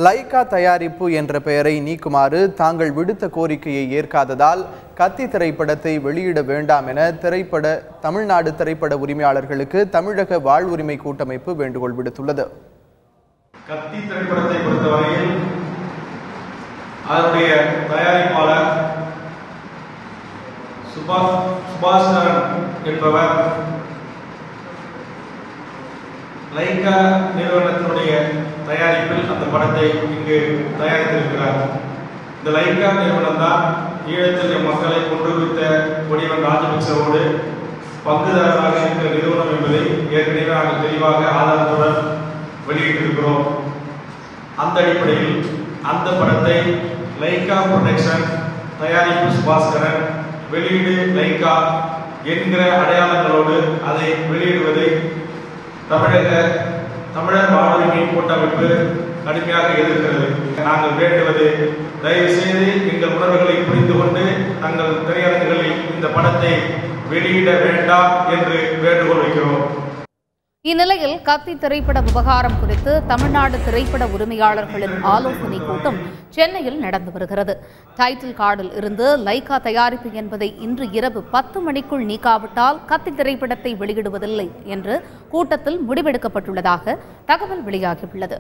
Lyca தயாரிப்பு என்ற பெயரை நீக்குமாறு தாங்கள் விடுத்த கோரிக்கையை ஏற்காததால் கத்தி திரைப்படத்தை வெளியிட வேண்டாம் என தமிழ்நாடு திரைப்பட உரிமையாளர்களுக்கு தமிழக வாழ்வுரிமை கூட்டமைப்பு வேண்டுகோள் விடுத்துள்ளது. கத்தி திரைப்படத்தை பொறுத்தவரையில் அதனுடைய தயாரிப்பாளர் சுபாஸ்கரன் என்பவர் லைகா நிறுவனத்தினுடைய தயாரிப்பில் அந்த படத்தை இங்கு தயாரித்திருக்கிறார். இந்த லைகா நிறுவனம் தான் ஈழத்தில் மக்களை கொன்றுவித்த கொடிவன் ராஜபக்சவோடு பங்குதாரராக இருக்கிற நிறுவனம் என்பதை ஏற்கனவே நாங்கள் தெளிவாக ஆதாரத்துடன் வெளியிட்டிருக்கிறோம். அந்த அடிப்படையில் அந்த படத்தை லைகா புரொடக்ஷன், தயாரிப்பு சுபாஸ்கரன், வெளியீடு லைகா என்கிற அடையாளங்களோடு அதை வெளியிடுவதை தமிழர் வாழ்வுரிமை கூட்டமைப்பு கடுமையாக எதிர்க்கிறது. நாங்கள் வேண்டுவது, தயவு செய்து எங்கள் உணர்வுகளை புரிந்து கொண்டு தங்கள் திரையரங்குகளில் இந்த படத்தை வெளியிட வேண்டாம் என்று வேண்டுகோள் வைக்கிறோம். இந்நிலையில் கத்தி திரைப்பட விவகாரம் குறித்து தமிழ்நாடு திரைப்பட உரிமையாளர்களின் ஆலோசனை கூட்டம் சென்னையில் நடந்து வருகிறது. டைட்டில் கார்டில் இருந்து லைகா தயாரிப்பு என்பதை இன்று இரவு 10 மணிக்குள் நீக்காவிட்டால் கத்தி திரைப்படத்தை வெளியிடுவதில்லை என்று கூட்டத்தில் முடிவெடுக்கப்பட்டுள்ளதாக தகவல் வெளியாகியுள்ளது.